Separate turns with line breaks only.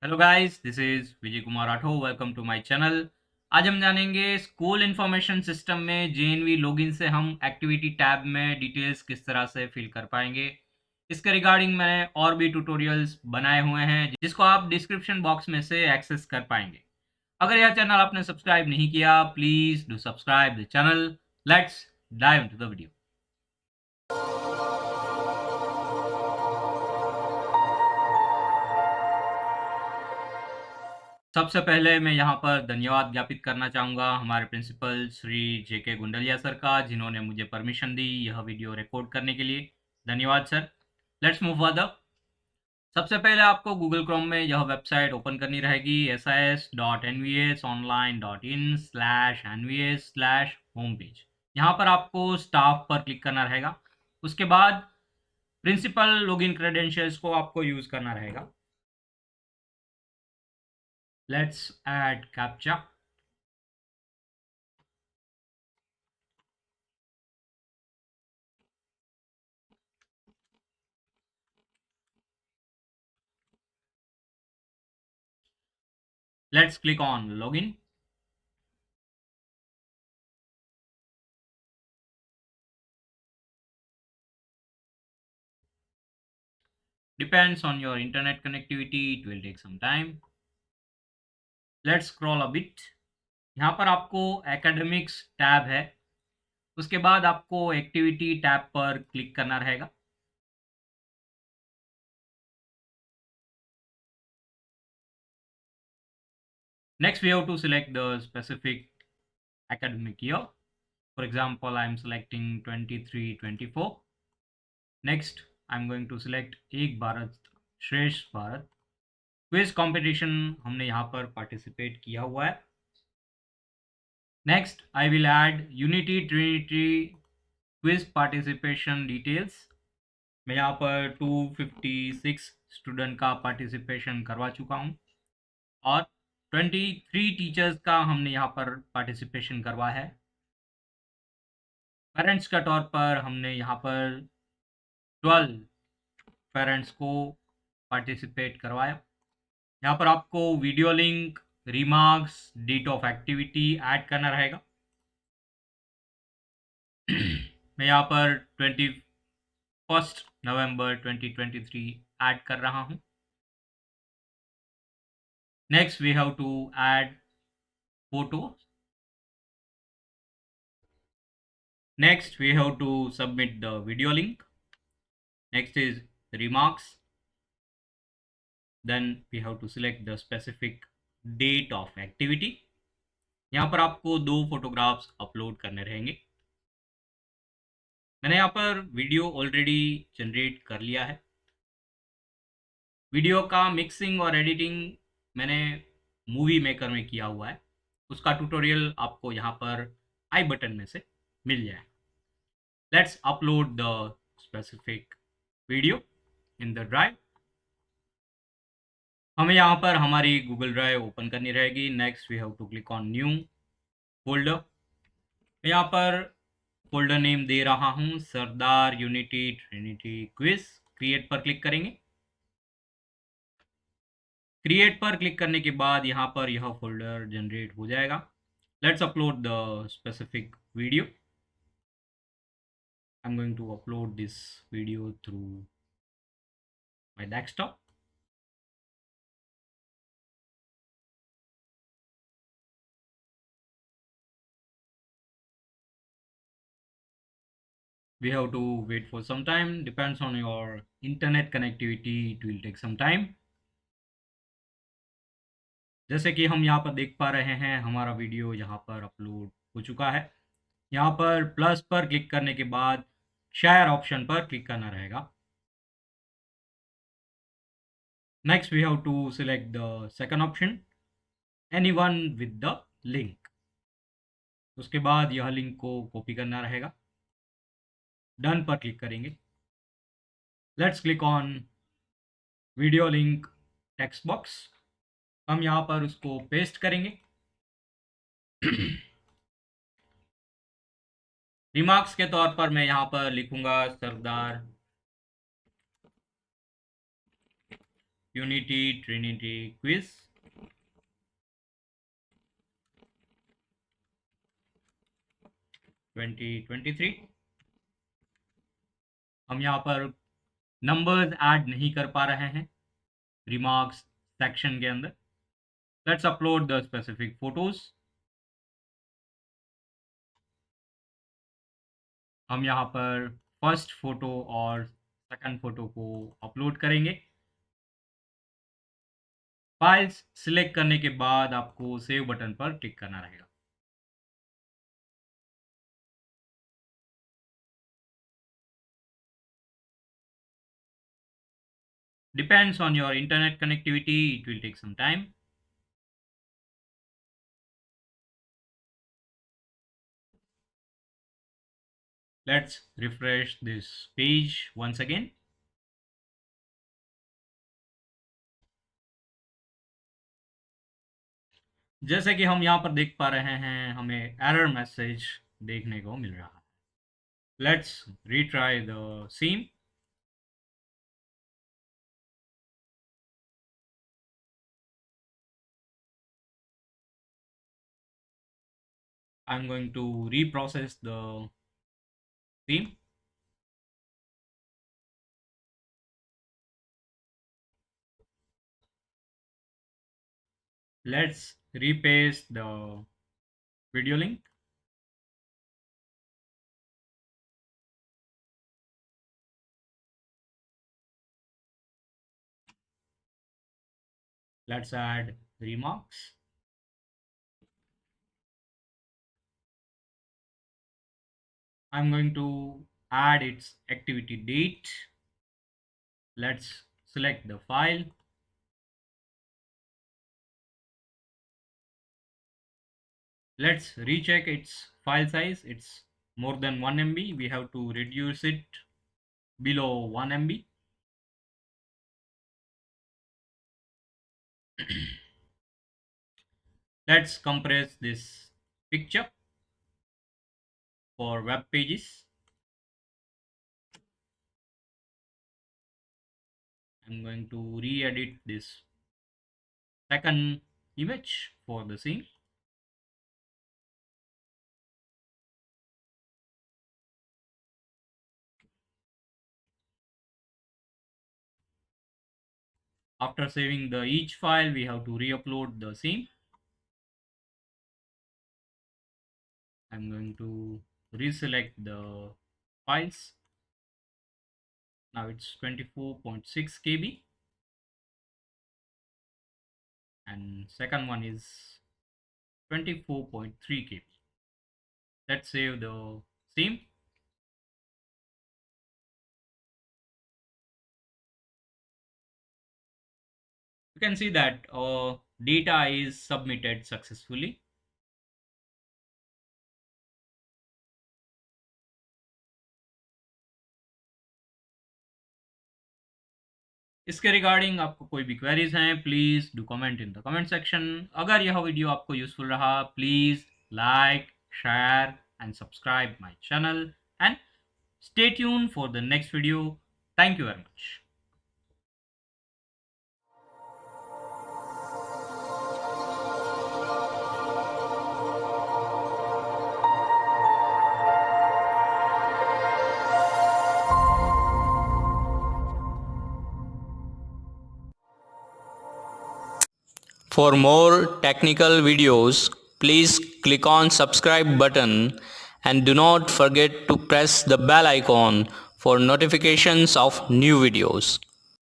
Hello guys, this is Vijay Kumar Rathore. Welcome to my channel. आज हम जानेंगे स्कूल इंफॉर्मेशन सिस्टम में जेएनवी लॉगिन से हम एक्टिविटी टैब में डिटेल्स किस तरह से फिल कर पाएंगे। इसके रिगार्डिंग मैंने और भी ट्यूटोरियल्स बनाए हुए हैं जिसको आप डिस्क्रिप्शन बॉक्स में से एक्सेस कर पाएंगे। अगर यह चैनल आपने सब्सक्राइब नहीं किया, please do subscribe the channel. Let's dive into the video. सबसे पहले मैं यहाँ पर धन्यवाद ज्ञापित करना चाहूँगा हमारे प्रिंसिपल श्री जेके गुंडलिया सर का, जिन्होंने मुझे परमिशन दी यह वीडियो रिकॉर्ड करने के लिए। धन्यवाद सर। Let's move further. सबसे पहले आपको गूगल क्रोम में यह वेबसाइट ओपन करनी रहेगी, sis.nvsonline.in/nvs/home पेज। यहाँ पर आपको स्टाफ पर क्लिक करना रहेगा। उसके बाद प्रिंसिपल लॉगिन क्रेडेंशियल्स को आपको यूज़ करना रहेगा। Let's add captcha. Let's click on login. Depends on your internet connectivity, it will take some time. Let's scroll a bit. यहाँ पर आपको एकेडमिक्स टैब है, उसके बाद आपको एक्टिविटी टैब पर क्लिक करना रहेगा। Next we have to select the specific academic year. For example, I am selecting 23-24. Next I am going to select एक भारत श्रेष्ठ भारत। क्विज कंपटीशन हमने यहाँ पर पार्टिसिपेट किया हुआ है। Next I will add Unity Trinity quiz participation details। मैं यहाँ पर 256 स्टूडेंट का पार्टिसिपेशन करवा चुका हूँ और 23 टीचर्स का हमने यहाँ पर पार्टिसिपेशन करवा है। पेरेंट्स के तौर पर हमने यहाँ पर 12 पेरेंट्स को पार्टिसिपेट करवाया। यहाँ पर आपको video link, remarks, date of activity add करना रहेगा। मैं यहाँ पर 21 नवंबर 2023 ऐड कर रहा हूँ। Next we have to add photos. Next we have to submit the video link. Next is remarks. Then we have to select the specific date of activity. यहाँ पर आपको 2 फोटोग्राफ्स अपलोड करने रहेंगे। मैंने यहाँ पर वीडियो ऑलरेडी जनरेट कर लिया है। वीडियो का मिक्सिंग और एडिटिंग मैंने मूवी मेकर में किया हुआ है, उसका ट्यूटोरियल आपको यहाँ पर आई बटन में से मिल जाए। Let's upload the specific video in the drive. हमें यहाँ पर हमारी गूगल ड्राइव ओपन करनी रहेगी। Next we have to click on new folder. मैं यहाँ पर फोल्डर नेम दे रहा हूँ Sardar unity trinity quiz. Create पर क्लिक करेंगे। क्रिएट पर क्लिक करने के बाद यहाँ पर यह फोल्डर जनरेट हो जाएगा। Let's upload the specific video. I'm going to upload this video through my desktop. We have to wait for some time, depends on your internet connectivity, it will take some time. जैसे कि हम यहाँ पर देख पा रहे हैं हमारा वीडियो यहाँ पर अपलोड हो चुका है। यहाँ पर प्लस पर क्लिक करने के बाद शेयर ऑप्शन पर क्लिक करना रहेगा। Next we have to select the second option, anyone with the link. उसके बाद यह लिंक को कॉपी करना रहेगा। डन पर क्लिक करेंगे। Let's click on video link text box. हम यहाँ पर उसको पेस्ट करेंगे। रिमार्क्स के तौर पर मैं यहाँ पर लिखूंगा सरदार Unity Trinity Quiz 2023। हम यहाँ पर नंबर्स ऐड नहीं कर पा रहे हैं रिमार्क्स सेक्शन के अंदर। Let's upload the specific photos. हम यहाँ पर फर्स्ट फोटो और सेकंड फोटो को अपलोड करेंगे। फाइल्स सिलेक्ट करने के बाद आपको सेव बटन पर क्लिक करना रहेगा। Depends on your internet connectivity, it will take some time. Let's refresh this page once again. जैसे कि हम यहाँ पर देख पा रहे हैं, हमें एरर मैसेज देखने को मिल रहा है। Let's retry the same. I'm going to reprocess the theme. Let's repaste the video link. Let's add remarks. I'm going to add its activity date. Let's select the file. Let's recheck its file size. It's more than 1 MB. We have to reduce it below 1 MB. Let's compress this picture for web pages. I'm going to re-edit this second image for the scene. After saving the each file, we have to re-upload the same. I'm going to reselect the files. Now it's 24.6 KB and second one is 24.3 KB. Let's save the same. You can see that data is submitted successfully. इसके regarding आपको कोई भी queries हैं, please do comment in the comment section. अगर यह video आपको useful रहा, please like, share and subscribe my channel and stay tune for the next video. Thank you very much.
For more technical videos, please click on subscribe button and do not forget to press the bell icon for notifications of new videos.